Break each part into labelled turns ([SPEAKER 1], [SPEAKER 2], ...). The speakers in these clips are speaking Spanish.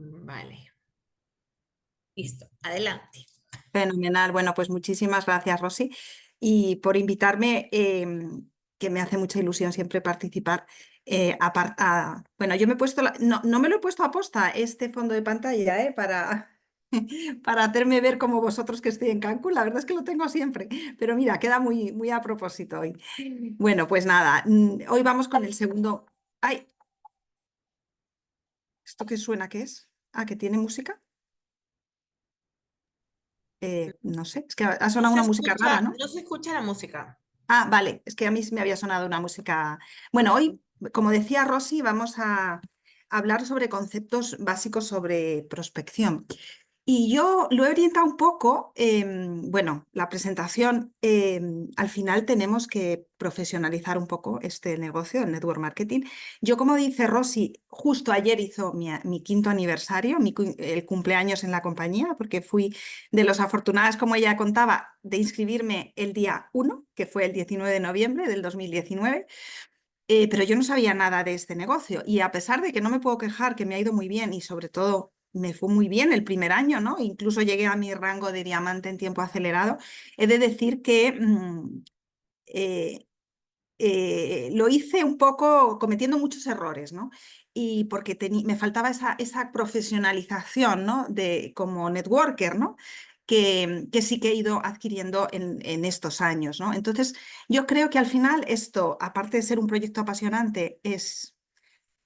[SPEAKER 1] Vale, listo, adelante.
[SPEAKER 2] Fenomenal. Bueno, pues muchísimas gracias, Rosy, y por invitarme, que me hace mucha ilusión siempre participar. Bueno, yo me he puesto, no me lo he puesto a posta este fondo de pantalla, para hacerme ver como vosotros que estoy en Cancún. La verdad es que lo tengo siempre, pero mira, queda muy, muy a propósito hoy. Bueno, pues nada, hoy vamos con el segundo. Ay, ¿esto qué suena? ¿Qué es? Ah, ¿que tiene música? No sé, es que ha sonado una música rara, ¿no?
[SPEAKER 1] No se escucha la música.
[SPEAKER 2] Ah, vale, es que a mí me había sonado una música. Bueno, hoy, como decía Rosy, vamos a hablar sobre conceptos básicos sobre prospección. Y yo lo he orientado un poco, bueno, la presentación, al final tenemos que profesionalizar un poco este negocio, el network marketing. Yo, como dice Rosy, justo ayer hizo mi quinto aniversario, el cumpleaños en la compañía, porque fui de los afortunadas, como ella contaba, de inscribirme el día 1, que fue el 19 de noviembre del 2019. Pero yo no sabía nada de este negocio y a pesar de que no me puedo quejar, que me ha ido muy bien y sobre todo me fue muy bien el primer año, ¿no? Incluso llegué a mi rango de diamante en tiempo acelerado, he de decir que eh, lo hice un poco cometiendo muchos errores, ¿no? Y porque me faltaba esa profesionalización, ¿no? Como networker, ¿no? Que sí que he ido adquiriendo en estos años, ¿no? Entonces, yo creo que al final esto, aparte de ser un proyecto apasionante,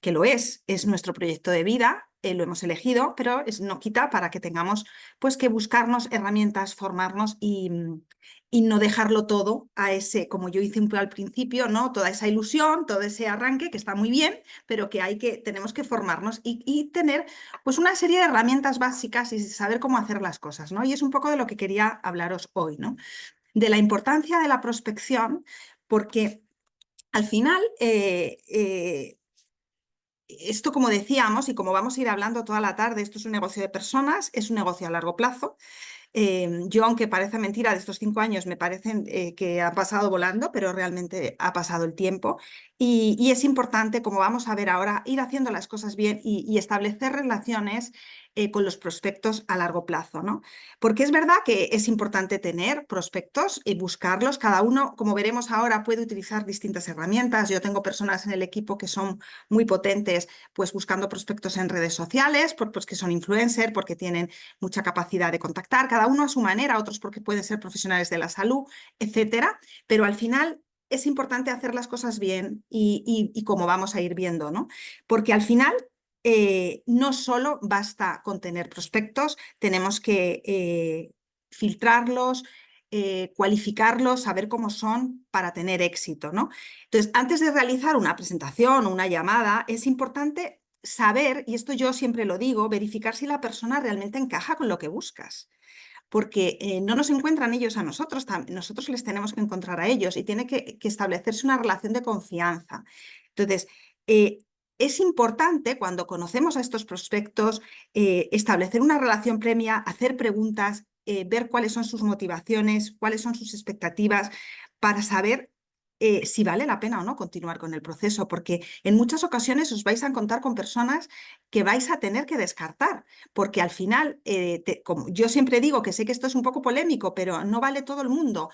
[SPEAKER 2] que lo es nuestro proyecto de vida, lo hemos elegido, pero no quita para que tengamos pues que buscarnos herramientas, formarnos y no dejarlo todo a ese, como yo hice un poco al principio, ¿no? Toda esa ilusión, todo ese arranque que está muy bien, pero que tenemos que formarnos y tener pues una serie de herramientas básicas y saber cómo hacer las cosas, ¿no? Y es un poco de lo que quería hablaros hoy, ¿no? De la importancia de la prospección, porque al final esto, como decíamos, y como vamos a ir hablando toda la tarde, esto es un negocio de personas, es un negocio a largo plazo. Yo, aunque parece mentira, de estos 5 años me parecen que han pasado volando, pero realmente ha pasado el tiempo. Y es importante, como vamos a ver ahora, ir haciendo las cosas bien y establecer relaciones con los prospectos a largo plazo, ¿no? Porque es verdad que es importante tener prospectos y buscarlos. Cada uno, como veremos ahora, puede utilizar distintas herramientas. Yo tengo personas en el equipo que son muy potentes, pues buscando prospectos en redes sociales, pues que son influencers, porque tienen mucha capacidad de contactar, cada uno a su manera, otros porque pueden ser profesionales de la salud, etcétera. Pero al final es importante hacer las cosas bien y como vamos a ir viendo, ¿no? Porque al final no solo basta con tener prospectos, tenemos que filtrarlos, cualificarlos, saber cómo son para tener éxito, ¿no? Entonces, antes de realizar una presentación o una llamada, es importante saber, y esto yo siempre lo digo, verificar si la persona realmente encaja con lo que buscas. Porque no nos encuentran ellos a nosotros, nosotros les tenemos que encontrar a ellos y tiene que establecerse una relación de confianza. Entonces, es importante cuando conocemos a estos prospectos establecer una relación previa, hacer preguntas, ver cuáles son sus motivaciones, cuáles son sus expectativas, para saber si vale la pena o no continuar con el proceso, porque en muchas ocasiones os vais a encontrar con personas que vais a tener que descartar, porque al final, como yo siempre digo, que sé que esto es un poco polémico, pero no vale todo el mundo.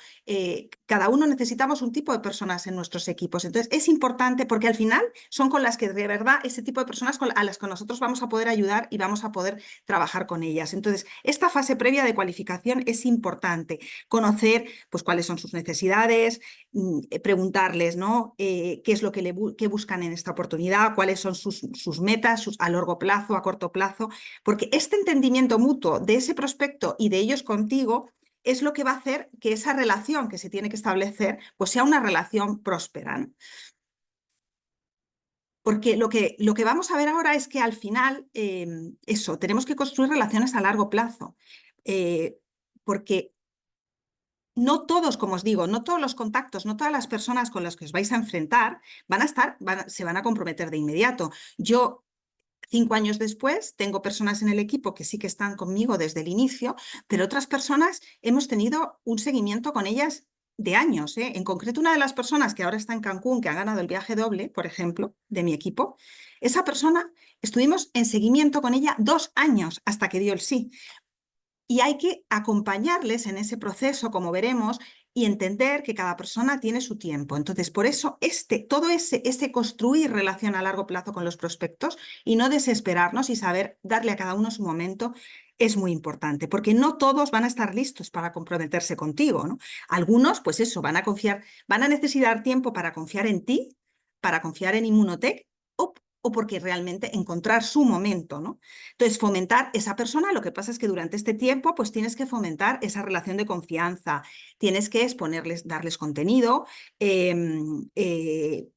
[SPEAKER 2] Cada uno necesitamos un tipo de personas en nuestros equipos. Entonces, es importante porque al final son con las que de verdad ese tipo de personas a las que nosotros vamos a poder ayudar y vamos a poder trabajar con ellas. Entonces, esta fase previa de cualificación es importante. Conocer pues, cuáles son sus necesidades, preguntarles, ¿no? Qué es lo que buscan en esta oportunidad, cuáles son sus metas a largo plazo, a corto plazo, porque este entendimiento mutuo de ese prospecto y de ellos contigo es lo que va a hacer que esa relación que se tiene que establecer pues sea una relación próspera, ¿no? Porque lo que vamos a ver ahora es que al final, eso, tenemos que construir relaciones a largo plazo, porque no todos, como os digo, no todos los contactos, no todas las personas con las que os vais a enfrentar se van a comprometer de inmediato. Yo, 5 años después, tengo personas en el equipo que sí que están conmigo desde el inicio, pero otras personas hemos tenido un seguimiento con ellas de años, ¿eh? En concreto, una de las personas que ahora está en Cancún, que ha ganado el viaje doble, por ejemplo, de mi equipo, Esa persona, estuvimos en seguimiento con ella 2 años hasta que dio el sí. Y hay que acompañarles en ese proceso, como veremos, y entender que cada persona tiene su tiempo. Entonces, por eso todo ese construir relación a largo plazo con los prospectos y no desesperarnos y saber darle a cada uno su momento es muy importante, porque no todos van a estar listos para comprometerse contigo, ¿no? Algunos, pues eso, van a confiar, van a necesitar tiempo para confiar en ti, para confiar en Inmunotech o porque realmente encontrar su momento, ¿no? Entonces, fomentar esa persona, lo que pasa es que durante este tiempo, pues tienes que fomentar esa relación de confianza, tienes que exponerles, darles contenido y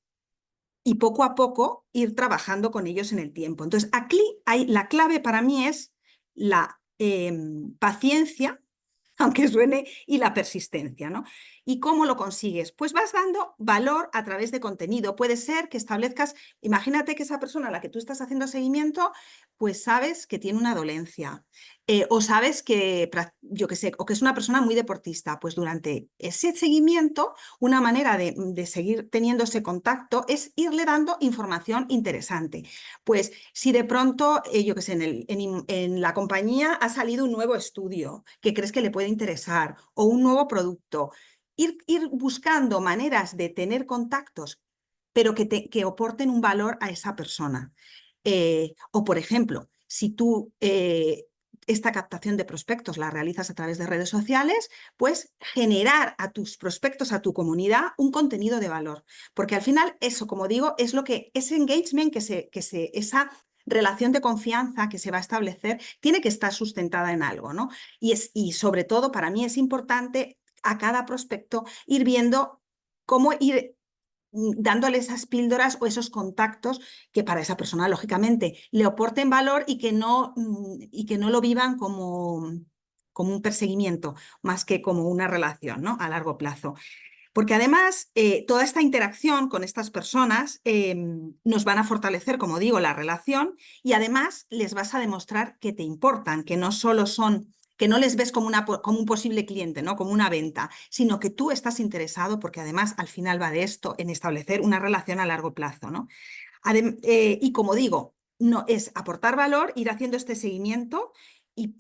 [SPEAKER 2] poco a poco ir trabajando con ellos en el tiempo. Entonces, aquí la clave para mí es la paciencia, aunque suene, y la persistencia, ¿no? ¿Y cómo lo consigues? Pues vas dando valor a través de contenido. Puede ser que establezcas, imagínate que esa persona a la que tú estás haciendo seguimiento, pues sabes que tiene una dolencia o sabes que, yo qué sé, o que es una persona muy deportista. Pues durante ese seguimiento, una manera de seguir teniendo ese contacto es irle dando información interesante. Pues si de pronto, yo qué sé, en la compañía ha salido un nuevo estudio que crees que le puede interesar o un nuevo producto, ir buscando maneras de tener contactos, pero que aporten un valor a esa persona. O, por ejemplo, si tú esta captación de prospectos la realizas a través de redes sociales, pues generar a tus prospectos, a tu comunidad, un contenido de valor. Porque al final eso, como digo, es lo que ese engagement, esa relación de confianza que se va a establecer, tiene que estar sustentada en algo, ¿no? Y sobre todo, para mí es importante a cada prospecto ir viendo cómo ir dándole esas píldoras o esos contactos que para esa persona, lógicamente, le aporten valor y que no lo vivan como un perseguimiento, más que como una relación, ¿no? A largo plazo. Porque además, toda esta interacción con estas personas nos van a fortalecer, como digo, la relación y además les vas a demostrar que te importan, que no solo son, que no les ves como un posible cliente, ¿no? Como una venta, sino que tú estás interesado, porque además al final va de esto, en establecer una relación a largo plazo, ¿no? Y como digo, no es aportar valor, ir haciendo este seguimiento y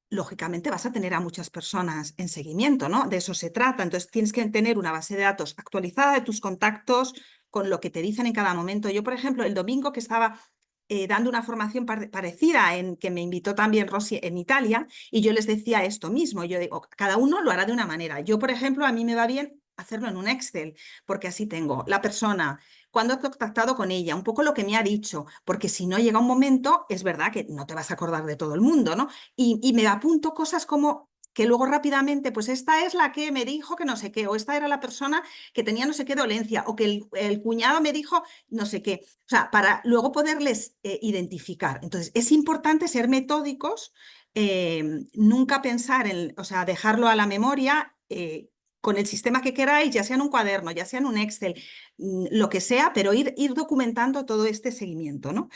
[SPEAKER 2] lógicamente vas a tener a muchas personas en seguimiento, ¿no? De eso se trata. Entonces tienes que tener una base de datos actualizada de tus contactos con lo que te dicen en cada momento. Yo, por ejemplo, el domingo que estaba dando una formación parecida en que me invitó también Rosy en Italia y yo les decía esto mismo. Yo digo, cada uno lo hará de una manera. Yo, por ejemplo, a mí me va bien hacerlo en un Excel, porque así tengo la persona, cuando he contactado con ella, un poco lo que me ha dicho, porque si no llega un momento, es verdad que no te vas a acordar de todo el mundo, ¿no? Y me apunto cosas como que luego rápidamente, pues esta es la que me dijo que no sé qué, o esta era la persona que tenía no sé qué dolencia, o que el cuñado me dijo no sé qué, o sea, para luego poderles identificar. Entonces, es importante ser metódicos, nunca pensar en, o sea, dejarlo a la memoria. Con el sistema que queráis, ya sea en un cuaderno, ya sea en un Excel, lo que sea, pero ir documentando todo este seguimiento, ¿no?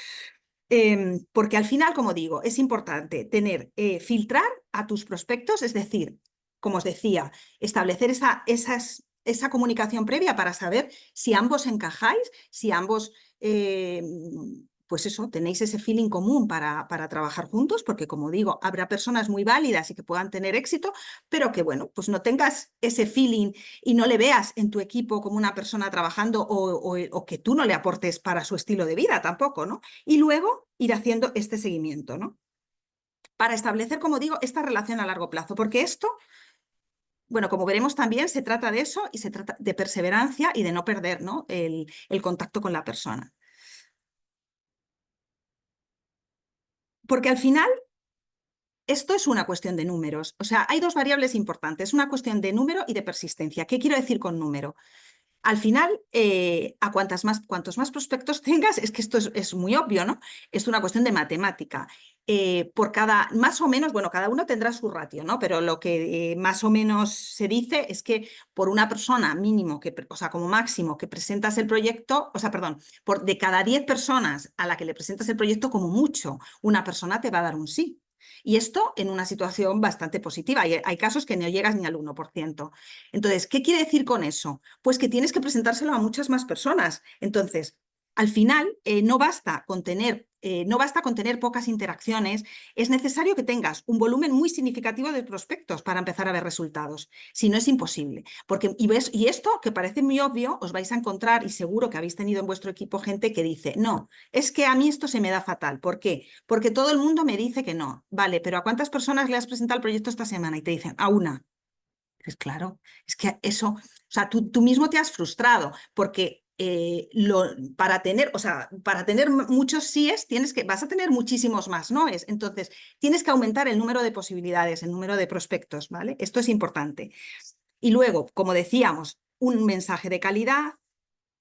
[SPEAKER 2] Porque al final, como digo, es importante filtrar a tus prospectos, es decir, como os decía, establecer esa comunicación previa para saber si ambos encajáis, si ambos, pues eso, tenéis ese feeling común para trabajar juntos, porque como digo, habrá personas muy válidas y que puedan tener éxito, pero que, bueno, pues no tengas ese feeling y no le veas en tu equipo como una persona trabajando o que tú no le aportes para su estilo de vida tampoco, ¿no? Y luego ir haciendo este seguimiento, ¿no? Para establecer, como digo, esta relación a largo plazo, porque esto, bueno, como veremos también, se trata de eso y se trata de perseverancia y de no perder, ¿no? el contacto con la persona. Porque al final esto es una cuestión de números. O sea, hay dos variables importantes, una cuestión de número y de persistencia. ¿Qué quiero decir con número? Al final, cuantos más prospectos tengas, es que esto es muy obvio, ¿no? Es una cuestión de matemática. Más o menos, bueno, cada uno tendrá su ratio, ¿no? Pero lo que más o menos se dice es que por una persona mínimo, o sea, como máximo, que presentas el proyecto, o sea, perdón, de cada 10 personas a la que le presentas el proyecto, como mucho, una persona te va a dar un sí. Y esto en una situación bastante positiva. Hay casos que no llegas ni al 1%. Entonces, ¿qué quiere decir con eso? Pues que tienes que presentárselo a muchas más personas. Entonces, al final, no basta con tener pocas interacciones, es necesario que tengas un volumen muy significativo de prospectos para empezar a ver resultados. Si no, es imposible. Y esto, que parece muy obvio, os vais a encontrar, y seguro que habéis tenido en vuestro equipo gente que dice, no, es que a mí esto se me da fatal. ¿Por qué? Porque todo el mundo me dice que no. Vale, pero ¿a cuántas personas le has presentado el proyecto esta semana? Y te dicen, a una. Pues claro, es que eso, o sea, tú mismo te has frustrado porque para tener muchos síes vas a tener muchísimos más noes. Entonces, tienes que aumentar el número de posibilidades, el número de prospectos, ¿vale? Esto es importante. Y luego, como decíamos, un mensaje de calidad,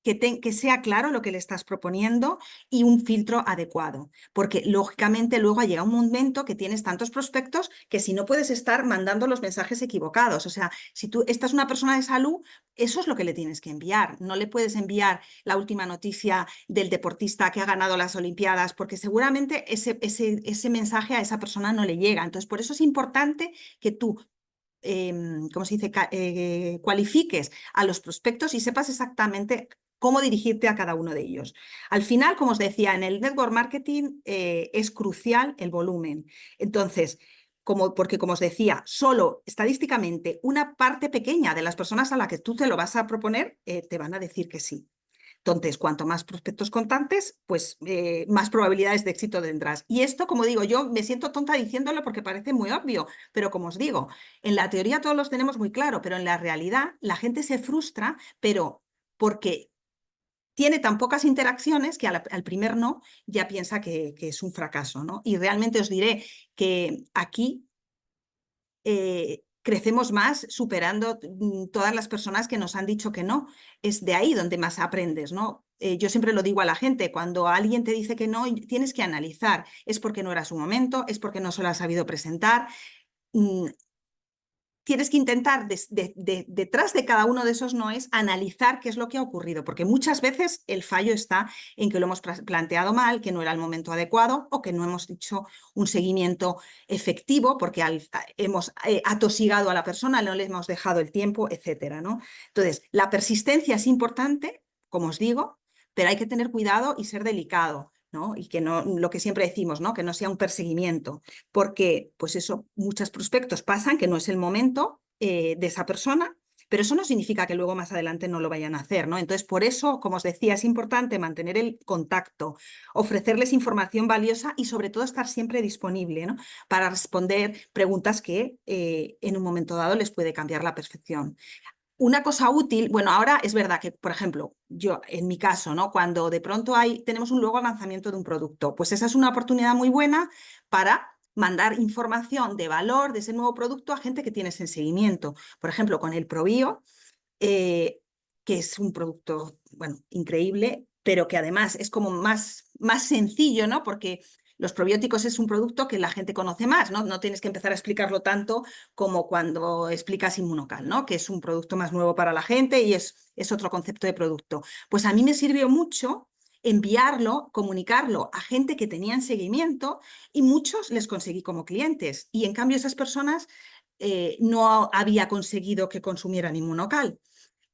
[SPEAKER 2] que sea claro lo que le estás proponiendo y un filtro adecuado, porque lógicamente luego llega un momento que tienes tantos prospectos que si no puedes estar mandando los mensajes equivocados. O sea, si tú estás una persona de salud, eso es lo que le tienes que enviar. No le puedes enviar la última noticia del deportista que ha ganado las Olimpiadas, porque seguramente ese mensaje a esa persona no le llega. Entonces, por eso es importante que tú ¿cómo se dice? Cualifiques a los prospectos y sepas exactamente cómo dirigirte a cada uno de ellos. Al final, como os decía, en el network marketing es crucial el volumen. Entonces, porque como os decía, solo estadísticamente una parte pequeña de las personas a las que tú te lo vas a proponer te van a decir que sí. Entonces, cuanto más prospectos contantes, pues más probabilidades de éxito tendrás. Y esto, como digo, yo me siento tonta diciéndolo porque parece muy obvio, pero como os digo, en la teoría todos los tenemos muy claro, pero en la realidad la gente se frustra, pero porque tiene tan pocas interacciones que al primer no ya piensa que es un fracaso, ¿no? Y realmente os diré que aquí crecemos más superando todas las personas que nos han dicho que no. Es de ahí donde más aprendes, ¿no? Yo siempre lo digo a la gente, cuando alguien te dice que no, tienes que analizar, es porque no era su momento, es porque no se lo ha sabido presentar. Tienes que intentar, detrás de cada uno de esos noes, analizar qué es lo que ha ocurrido, porque muchas veces el fallo está en que lo hemos planteado mal, que no era el momento adecuado o que no hemos hecho un seguimiento efectivo porque hemos atosigado a la persona, no le hemos dejado el tiempo, etcétera, ¿no? Entonces, la persistencia es importante, como os digo, pero hay que tener cuidado y ser delicado, ¿no? Y que no, lo que siempre decimos, ¿no? Que no sea un perseguimiento, porque pues eso, muchos prospectos pasan que no es el momento de esa persona, pero eso no significa que luego más adelante no lo vayan a hacer, ¿no? Entonces, por eso, como os decía, es importante mantener el contacto, ofrecerles información valiosa y sobre todo estar siempre disponible, ¿no? Para responder preguntas que en un momento dado les puede cambiar la percepción. Una cosa útil, bueno, ahora es verdad que, por ejemplo, yo en mi caso, ¿no? Cuando de pronto tenemos un luego lanzamiento de un producto, pues esa es una oportunidad muy buena para mandar información de valor de ese nuevo producto a gente que tienes en seguimiento. Por ejemplo, con el ProBio, que es un producto, bueno, increíble, pero que además es como más sencillo, ¿no? Porque los probióticos es un producto que la gente conoce más, ¿no? No tienes que empezar a explicarlo tanto como cuando explicas Inmunocal, ¿no? Que es un producto más nuevo para la gente y es otro concepto de producto. Pues a mí me sirvió mucho enviarlo, comunicarlo a gente que tenía en seguimiento y muchos les conseguí como clientes. Y en cambio esas personas no había conseguido que consumieran Inmunocal.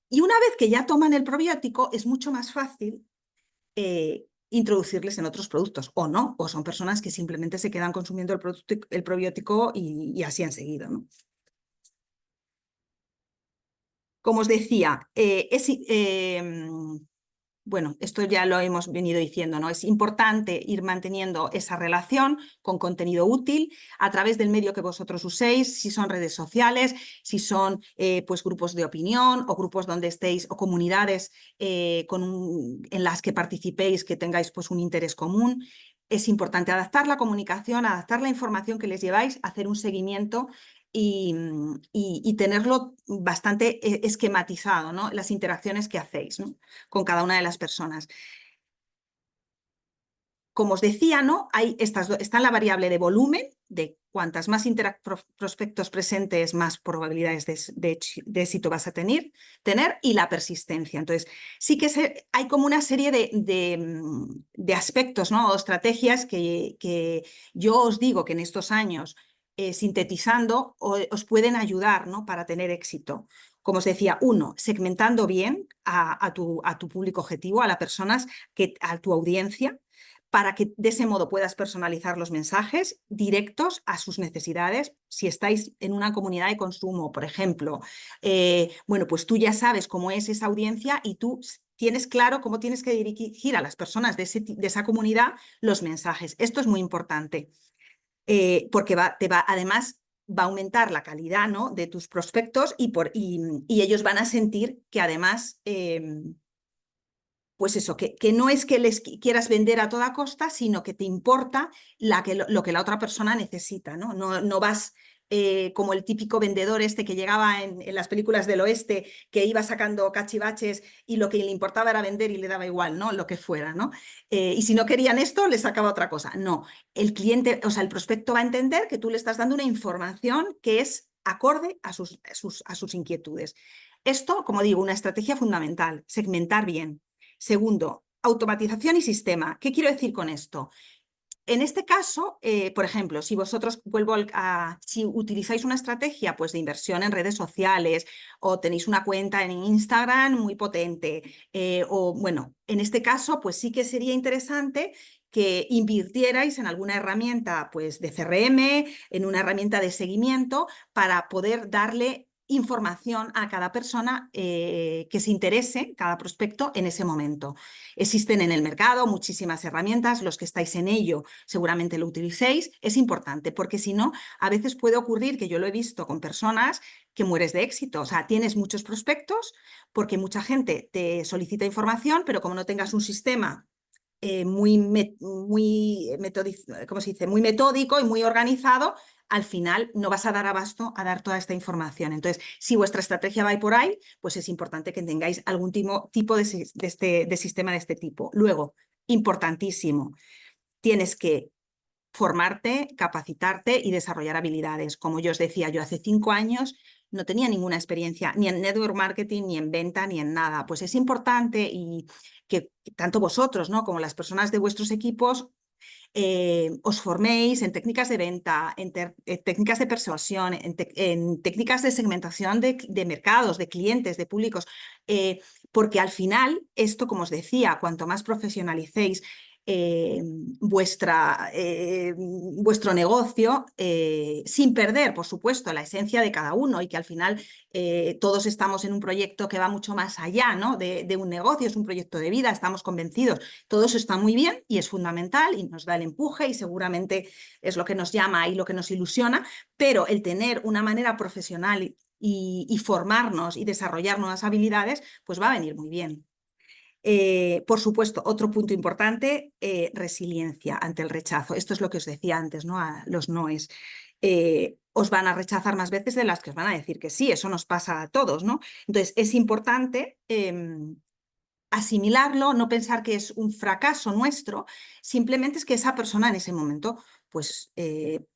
[SPEAKER 2] Y una vez que ya toman el probiótico, es mucho más fácil introducirles en otros productos, o no, o son personas que simplemente se quedan consumiendo el probiótico y así han seguido, ¿no? Como os decía, bueno, esto ya lo hemos venido diciendo, ¿no? Es importante ir manteniendo esa relación con contenido útil a través del medio que vosotros uséis, si son redes sociales, si son pues grupos de opinión o grupos donde estéis o comunidades en las que participéis, que tengáis pues un interés común. Es importante adaptar la comunicación, adaptar la información que les lleváis, hacer un seguimiento y tenerlo bastante esquematizado, ¿no? Las interacciones que hacéis, ¿no? Con cada una de las personas. Como os decía, ¿no? Está la variable de volumen, de cuantas más prospectos presentes, más probabilidades de éxito vas a tener, y la persistencia. Entonces, sí que hay como una serie de aspectos, ¿no? O estrategias que yo os digo que en estos años, sintetizando, os pueden ayudar, ¿no? Para tener éxito. como os decía, uno, segmentando bien a tu público objetivo, a las personas, a tu audiencia, para que de ese modo puedas personalizar los mensajes directos a sus necesidades. Si estáis en una comunidad de consumo, por ejemplo, bueno, pues tú ya sabes cómo es esa audiencia y tú tienes claro cómo tienes que dirigir a las personas de esa comunidad los mensajes. Esto es muy importante, porque además va a aumentar la calidad, ¿no?, de tus prospectos y ellos van a sentir que además... pues eso, que no es que les quieras vender a toda costa, sino que te importa lo que la otra persona necesita, ¿no? No vas como el típico vendedor este que llegaba en las películas del oeste, que iba sacando cachivaches y lo que le importaba era vender y le daba igual, ¿no?, lo que fuera, ¿no? Y si no querían esto, le sacaba otra cosa. No, el cliente, o sea, el prospecto va a entender que tú le estás dando una información que es acorde a sus inquietudes. Esto, como digo, una estrategia fundamental, segmentar bien. Segundo, automatización y sistema. ¿Qué quiero decir con esto? En este caso, por ejemplo, si vosotros si utilizáis una estrategia pues, de inversión en redes sociales o tenéis una cuenta en Instagram muy potente, o bueno, en este caso, pues sí que sería interesante que invirtierais en alguna herramienta pues, de CRM, en una herramienta de seguimiento para poder darle información a cada persona que se interese, cada prospecto, en ese momento. Existen en el mercado muchísimas herramientas, los que estáis en ello seguramente lo utilicéis, es importante, porque si no, a veces puede ocurrir, que yo lo he visto con personas, que mueres de éxito. O sea, tienes muchos prospectos porque mucha gente te solicita información, pero como no tengas un sistema ¿cómo se dice?, muy metódico y muy organizado, al final no vas a dar abasto a dar toda esta información. Entonces, si vuestra estrategia va por ahí, pues es importante que tengáis algún tipo de sistema de este tipo. Luego, importantísimo, tienes que formarte, capacitarte y desarrollar habilidades. Como yo os decía, yo hace 5 años no tenía ninguna experiencia ni en network marketing, ni en venta, ni en nada. Pues es importante y que tanto vosotros, ¿no?, como las personas de vuestros equipos os forméis en técnicas de venta, en técnicas de persuasión, en técnicas de segmentación de mercados, de clientes, de públicos, porque al final esto, como os decía, cuanto más profesionalicéis vuestro negocio, sin perder, por supuesto, la esencia de cada uno, y que al final todos estamos en un proyecto que va mucho más allá, ¿no?, de un negocio, es un proyecto de vida, estamos convencidos. Todo eso está muy bien y es fundamental y nos da el empuje y seguramente es lo que nos llama y lo que nos ilusiona, pero el tener una manera profesional y formarnos y desarrollar nuevas habilidades, pues va a venir muy bien. Por supuesto, otro punto importante, resiliencia ante el rechazo. Esto es lo que os decía antes, ¿no?, a los noes. Os van a rechazar más veces de las que os van a decir que sí, eso nos pasa a todos, ¿no? Entonces, es importante asimilarlo, no pensar que es un fracaso nuestro, simplemente es que esa persona en ese momento pues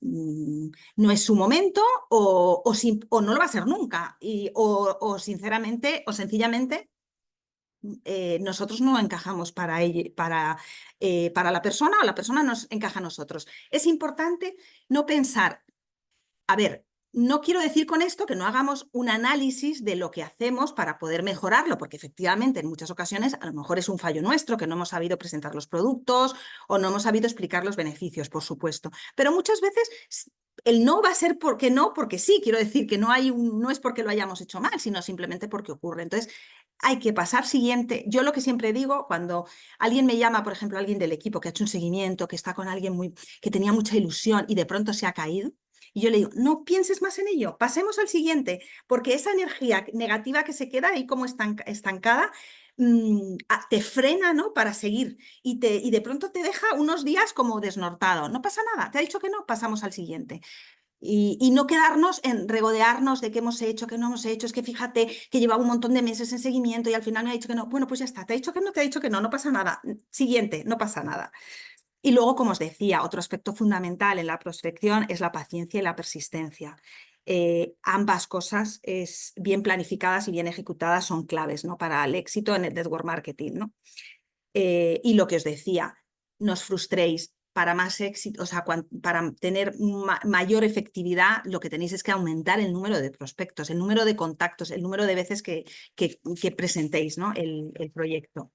[SPEAKER 2] no es su momento o no lo va a ser nunca, o sinceramente o sencillamente nosotros no encajamos para la persona, o la persona nos encaja a nosotros. Es importante no pensar, a ver, no quiero decir con esto que no hagamos un análisis de lo que hacemos para poder mejorarlo, porque efectivamente en muchas ocasiones a lo mejor es un fallo nuestro, que no hemos sabido presentar los productos o no hemos sabido explicar los beneficios, por supuesto. Pero muchas veces el no va a ser porque no, porque sí. Quiero decir que no es porque lo hayamos hecho mal, sino simplemente porque ocurre. Entonces, hay que pasar siguiente. Yo lo que siempre digo, cuando alguien me llama, por ejemplo, alguien del equipo que ha hecho un seguimiento, que está con alguien que tenía mucha ilusión y de pronto se ha caído, y yo le digo, no pienses más en ello, pasemos al siguiente, porque esa energía negativa que se queda ahí como estancada te frena, ¿no?, para seguir y de pronto te deja unos días como desnortado. No pasa nada, te ha dicho que no, pasamos al siguiente. Y no quedarnos en regodearnos de qué hemos hecho, qué no hemos hecho. Es que fíjate que llevaba un montón de meses en seguimiento y al final me ha dicho que no. Bueno, pues ya está, te ha dicho que no, te ha dicho que no, no pasa nada. Siguiente, no pasa nada. Y luego, como os decía, otro aspecto fundamental en la prospección es la paciencia y la persistencia. Ambas cosas, bien planificadas y bien ejecutadas, son claves, ¿no?, para el éxito en el network marketing, ¿no? Y lo que os decía, no os frustréis. para más éxito, o sea, para tener mayor efectividad, lo que tenéis es que aumentar el número de prospectos, el número de contactos, el número de veces que presentéis, ¿no? el proyecto.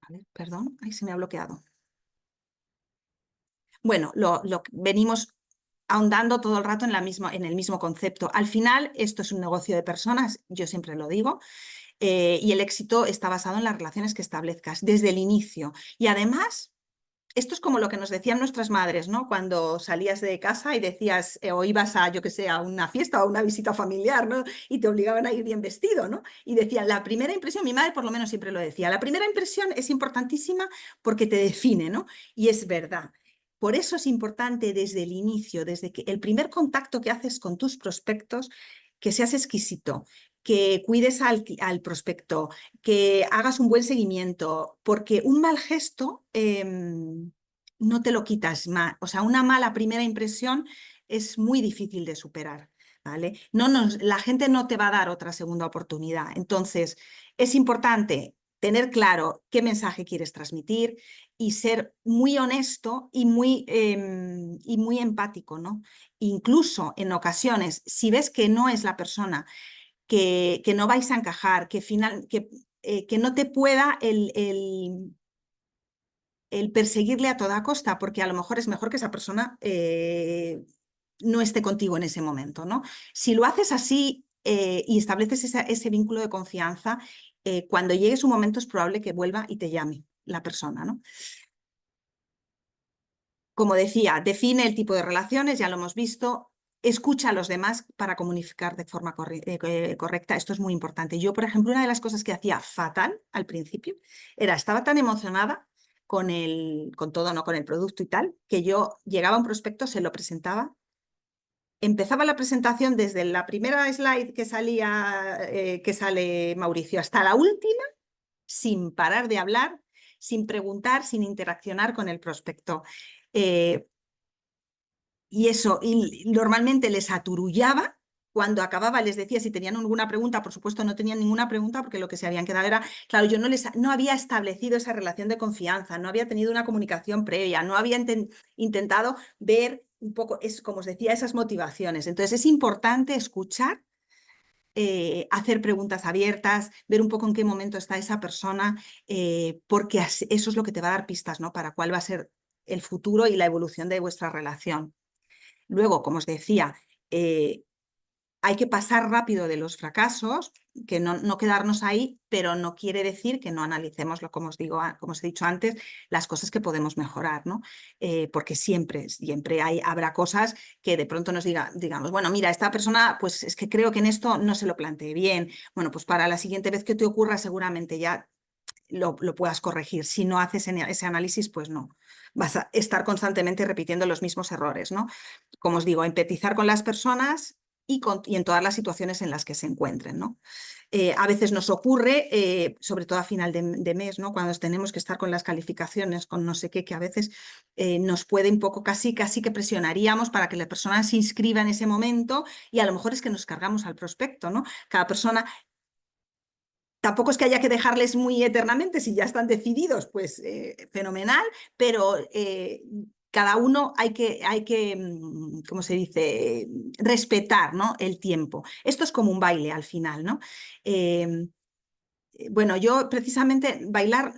[SPEAKER 2] A ver, perdón, ahí se me ha bloqueado. Bueno, venimos ahondando todo el rato en el mismo concepto. Al final, esto es un negocio de personas, yo siempre lo digo, y el éxito está basado en las relaciones que establezcas desde el inicio. Y además, esto es como lo que nos decían nuestras madres, ¿no? Cuando salías de casa y decías, o ibas a, yo qué sé, a una fiesta o a una visita familiar, ¿no? Y te obligaban a ir bien vestido, ¿no? Y decían, la primera impresión, mi madre por lo menos siempre lo decía, la primera impresión es importantísima porque te define, ¿no? Y es verdad. Por eso es importante desde el inicio, desde que el primer contacto que haces con tus prospectos, que seas exquisito, que cuides al prospecto, que hagas un buen seguimiento, porque un mal gesto no te lo quitas más. O sea, una mala primera impresión es muy difícil de superar, ¿vale? La gente no te va a dar otra segunda oportunidad. Entonces, es importante tener claro qué mensaje quieres transmitir y ser muy honesto y muy empático, ¿no? Incluso en ocasiones, si ves que no es la persona que no vais a encajar, que no te pueda el perseguirle a toda costa, porque a lo mejor es mejor que esa persona no esté contigo en ese momento, ¿no? Si lo haces así y estableces ese vínculo de confianza, cuando llegue su momento es probable que vuelva y te llame la persona, ¿no? Como decía, define el tipo de relaciones, ya lo hemos visto, escucha a los demás para comunicar de forma correcta. Esto es muy importante. Yo, por ejemplo, una de las cosas que hacía fatal al principio estaba tan emocionada con todo, ¿no? Con el producto y tal, que yo llegaba a un prospecto, se lo presentaba, empezaba la presentación desde la primera slide que sale Mauricio, hasta la última, sin parar de hablar, sin preguntar, sin interaccionar con el prospecto. Eh, y normalmente les aturullaba. Cuando acababa les decía si tenían alguna pregunta, por supuesto no tenían ninguna pregunta porque lo que se habían quedado era, claro, yo no había establecido esa relación de confianza, no había tenido una comunicación previa, no había intentado ver un poco, como os decía, esas motivaciones. Entonces es importante escuchar, hacer preguntas abiertas, ver un poco en qué momento está esa persona, porque eso es lo que te va a dar pistas, ¿no? Para cuál va a ser el futuro y la evolución de vuestra relación. Luego, como os decía, hay que pasar rápido de los fracasos, que no quedarnos ahí, pero no quiere decir que no analicemos, como os he dicho antes, las cosas que podemos mejorar, ¿no? Porque siempre habrá cosas que de pronto digamos, bueno, mira, esta persona, pues es que creo que en esto no se lo planteé bien. Bueno, pues para la siguiente vez que te ocurra, seguramente ya lo puedas corregir. Si no haces ese análisis, pues no. Vas a estar constantemente repitiendo los mismos errores, ¿no? Como os digo, empatizar con las personas y en todas las situaciones en las que se encuentren, ¿no? A veces nos ocurre, sobre todo a final de mes, ¿no? Cuando tenemos que estar con las calificaciones, con no sé qué, que a veces nos puede un poco casi que presionaríamos para que la persona se inscriba en ese momento y a lo mejor es que nos cargamos al prospecto, ¿no? Cada persona. Tampoco es que haya que dejarles muy eternamente, si ya están decididos, pues fenomenal, pero cada uno hay que, ¿cómo se dice?, respetar, ¿no?, el tiempo. Esto es como un baile al final, ¿no? Bueno, yo precisamente bailar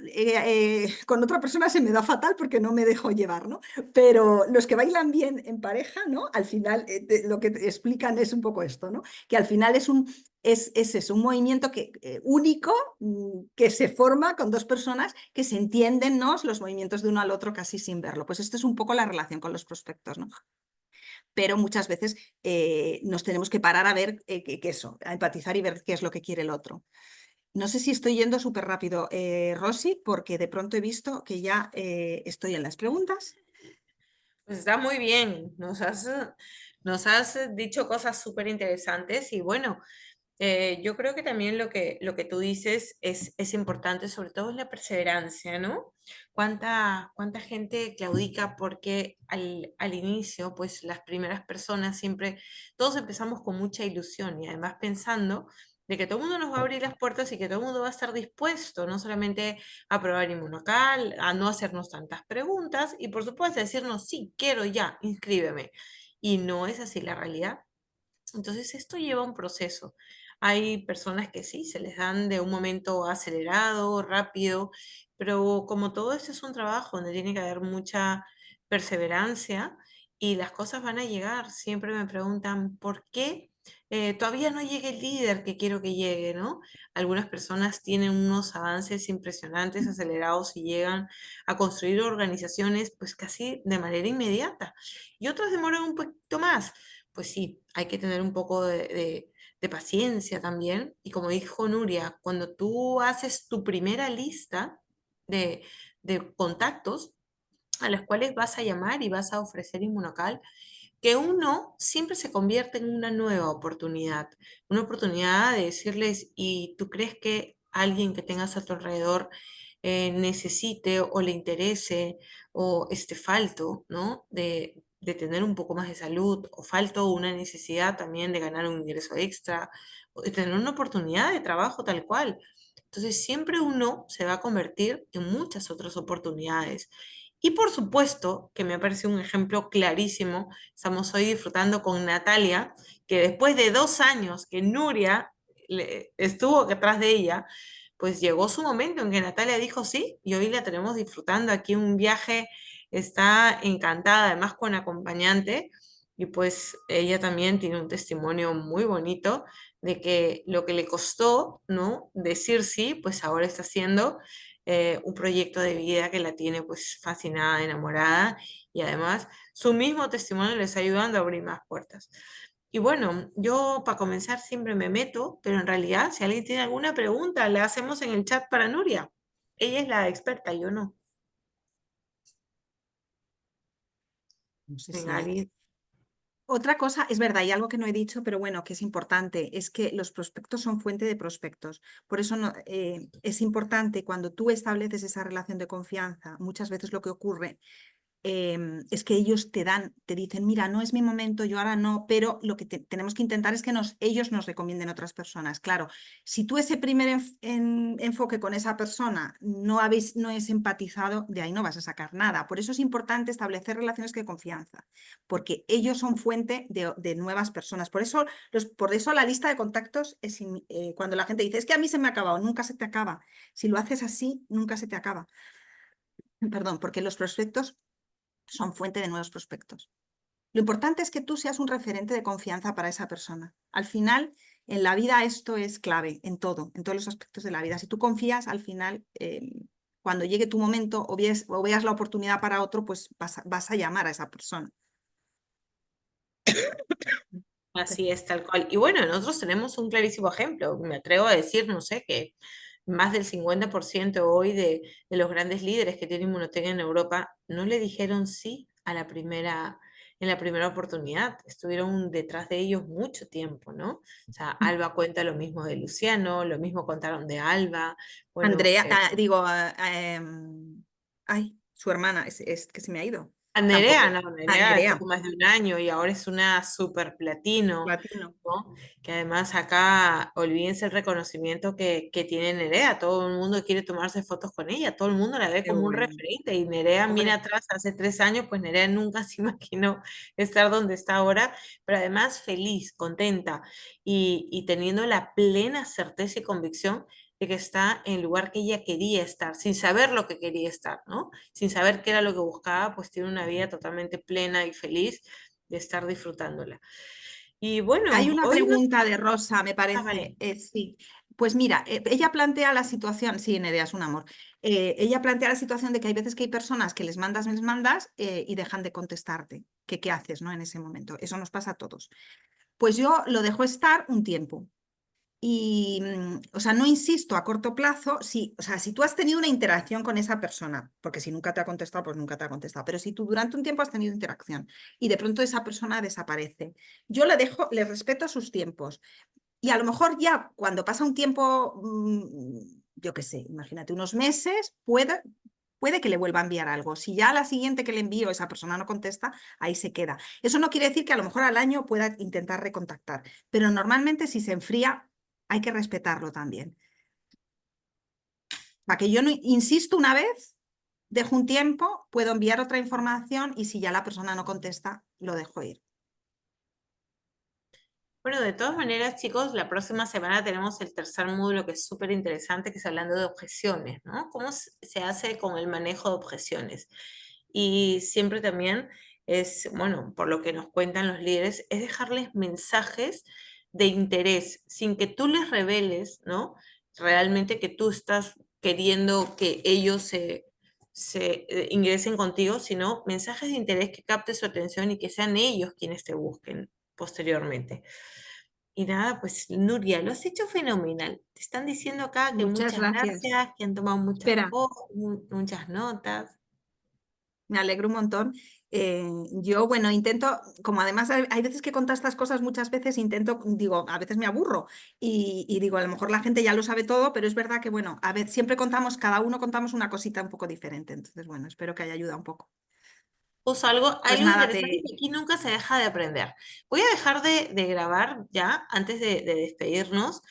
[SPEAKER 2] con otra persona se me da fatal porque no me dejo llevar, ¿no? Pero los que bailan bien en pareja, ¿no? Al final lo que te explican es un poco esto, ¿no? Que al final es eso, un movimiento único que se forma con dos personas que se entienden, ¿no?, los movimientos de uno al otro casi sin verlo. Pues esto es un poco la relación con los prospectos, ¿no? Pero muchas veces nos tenemos que parar a ver a empatizar y ver qué es lo que quiere el otro. No sé si estoy yendo súper rápido, Rosy, porque de pronto he visto que ya estoy en las preguntas.
[SPEAKER 1] Pues está muy bien. Nos has dicho cosas súper interesantes y bueno, yo creo que también lo que tú dices es importante, sobre todo es la perseverancia, ¿no? ¿Cuánta gente claudica porque al inicio, pues las primeras personas siempre, todos empezamos con mucha ilusión y además pensando de que todo el mundo nos va a abrir las puertas y que todo el mundo va a estar dispuesto, no solamente a probar Inmunocal, a no hacernos tantas preguntas y por supuesto decirnos, sí, quiero ya, inscríbeme. Y no es así la realidad. Entonces, esto lleva un proceso. Hay personas que sí, se les dan de un momento acelerado, rápido, pero como todo esto es un trabajo donde tiene que haber mucha perseverancia y las cosas van a llegar. Siempre me preguntan, ¿por qué todavía no llega el líder que quiero que llegue, ¿no? Algunas personas tienen unos avances impresionantes, acelerados y llegan a construir organizaciones pues casi de manera inmediata y otras demoran un poquito más. Pues sí, hay que tener un poco de paciencia también. Y como dijo Nuria, cuando tú haces tu primera lista de, de contactos a los cuales vas a llamar y vas a ofrecer Inmunocal, que uno siempre se convierte en una oportunidad de decirles, ¿y tú crees que alguien que tengas a tu alrededor necesite o le interese o esté falto, ¿no? De tener un poco más de salud o falto una necesidad también de ganar un ingreso extra o de tener una oportunidad de trabajo tal cual? Entonces siempre uno se va a convertir en muchas otras oportunidades. Y por supuesto, que me parece un ejemplo clarísimo, estamos hoy disfrutando con Natalia, que después de 2 años que Nuria estuvo detrás de ella, pues llegó su momento en que Natalia dijo sí, y hoy la tenemos disfrutando aquí un viaje, está encantada, además con acompañante, y pues ella también tiene un testimonio muy bonito de que lo que le costó, ¿no? Decir sí, pues ahora está haciendo un proyecto de vida que la tiene pues fascinada, enamorada y además su mismo testimonio le está ayudando a abrir más puertas. Y bueno, yo para comenzar siempre me meto, pero en realidad si alguien tiene alguna pregunta, la hacemos en el chat para Nuria. Ella es la experta, yo no.
[SPEAKER 2] No sé
[SPEAKER 1] Venga,
[SPEAKER 2] si...
[SPEAKER 1] alguien.
[SPEAKER 2] Otra cosa, es verdad, y algo que no he dicho, pero bueno, que es importante, es que los prospectos son fuente de prospectos. Por eso es importante cuando tú estableces esa relación de confianza, muchas veces lo que ocurre es que ellos te dicen, mira, no es mi momento, yo ahora no, pero lo que tenemos que intentar es que ellos nos recomienden otras personas. Claro, si tú ese primer enfoque con esa persona no es empatizado, de ahí no vas a sacar nada. Por eso es importante establecer relaciones de confianza, porque ellos son fuente de nuevas personas. Por eso la lista de contactos cuando la gente dice, es que a mí se me ha acabado, nunca se te acaba. Si lo haces así, nunca se te acaba. Perdón, porque los prospectos son fuente de nuevos prospectos. Lo importante es que tú seas un referente de confianza para esa persona. Al final, en la vida esto es clave, en todo, en todos los aspectos de la vida. Si tú confías, al final, cuando llegue tu momento o veas la oportunidad para otro, pues vas a llamar a esa persona.
[SPEAKER 1] Así es, tal cual. Y bueno, nosotros tenemos un clarísimo ejemplo. Me atrevo a decir, no sé, que más del 50% hoy de los grandes líderes que tienen Inmunotech en Europa no le dijeron sí a en la primera oportunidad. Estuvieron detrás de ellos mucho tiempo, ¿no? O sea, Alba cuenta lo mismo de Luciano, lo mismo contaron de Alba. Bueno,
[SPEAKER 2] Andrea, ay, su hermana, es que se me ha ido.
[SPEAKER 1] Nerea,
[SPEAKER 2] Tampoco.
[SPEAKER 1] no, Nerea
[SPEAKER 2] Andrea,
[SPEAKER 1] estuvo más de 1 año y ahora es una super platino,
[SPEAKER 2] platino.
[SPEAKER 1] ¿no? Que además acá, olvídense el reconocimiento que tiene Nerea, todo el mundo quiere tomarse fotos con ella, todo el mundo la ve
[SPEAKER 2] Qué
[SPEAKER 1] como un
[SPEAKER 2] bueno.
[SPEAKER 1] referente y Nerea mira
[SPEAKER 2] Hombre,
[SPEAKER 1] atrás hace 3 años, pues Nerea nunca se imaginó estar donde está ahora, pero además feliz, contenta y teniendo la plena certeza y convicción de que está en el lugar que ella quería estar, sin saber lo que quería estar, ¿no? Sin saber qué era lo que buscaba, pues tiene una vida totalmente plena y feliz de estar disfrutándola. Y
[SPEAKER 2] hay
[SPEAKER 1] bueno,
[SPEAKER 2] una
[SPEAKER 1] hoy no...
[SPEAKER 2] pregunta de Rosa, me
[SPEAKER 1] Ah,
[SPEAKER 2] parece.
[SPEAKER 1] vale.
[SPEAKER 2] Sí. Pues mira, ella plantea la situación, sí, Nerea, es un amor. Ella plantea la situación de que hay veces que hay personas que les mandas y dejan de contestarte. Que ¿qué haces, no? En ese momento. Eso nos pasa a todos. Pues yo lo dejo estar un tiempo. Y, o sea, no insisto a corto plazo, o sea, si tú has tenido una interacción con esa persona, porque si nunca te ha contestado, pues nunca te ha contestado, pero si tú durante un tiempo has tenido interacción y de pronto esa persona desaparece, yo le respeto sus tiempos y a lo mejor ya cuando pasa un tiempo, yo qué sé, imagínate, unos meses, puede que le vuelva a enviar algo. Si ya a la siguiente que le envío esa persona no contesta, ahí se queda. Eso no quiere decir que a lo mejor al año pueda intentar recontactar, pero normalmente si se enfría hay que respetarlo también. Para que yo no insisto una vez, dejo un tiempo, puedo enviar otra información y si ya la persona no contesta, lo dejo ir.
[SPEAKER 1] Bueno, de todas maneras, chicos, la próxima semana tenemos el tercer módulo que es súper interesante, que es hablando de objeciones, ¿no? ¿Cómo se hace con el manejo de objeciones? Y siempre también es, bueno, por lo que nos cuentan los líderes, es dejarles mensajes de interés, sin que tú les reveles, ¿no? Realmente que tú estás queriendo que ellos se ingresen contigo, sino mensajes de interés que capte su atención y que sean ellos quienes te busquen posteriormente. Y nada, pues Nuria, lo has hecho fenomenal. Te están diciendo acá que
[SPEAKER 2] Muchas
[SPEAKER 1] muchas
[SPEAKER 2] gracias.
[SPEAKER 1] gracias, que han tomado muchas
[SPEAKER 2] Espera,
[SPEAKER 1] cosas, muchas notas.
[SPEAKER 2] me alegro un montón. Yo, bueno, intento, como además hay veces que contar estas cosas, muchas veces intento, digo, a veces me aburro y digo, a lo mejor la gente ya lo sabe todo, pero es verdad que, bueno, a veces siempre contamos, cada uno contamos una cosita un poco diferente. Entonces, bueno, espero que haya ayudado un poco.
[SPEAKER 1] Puso algo,
[SPEAKER 2] Pues
[SPEAKER 1] algo
[SPEAKER 2] nada,
[SPEAKER 1] interesante que aquí nunca se deja de aprender. Voy a dejar de grabar ya antes de despedirnos.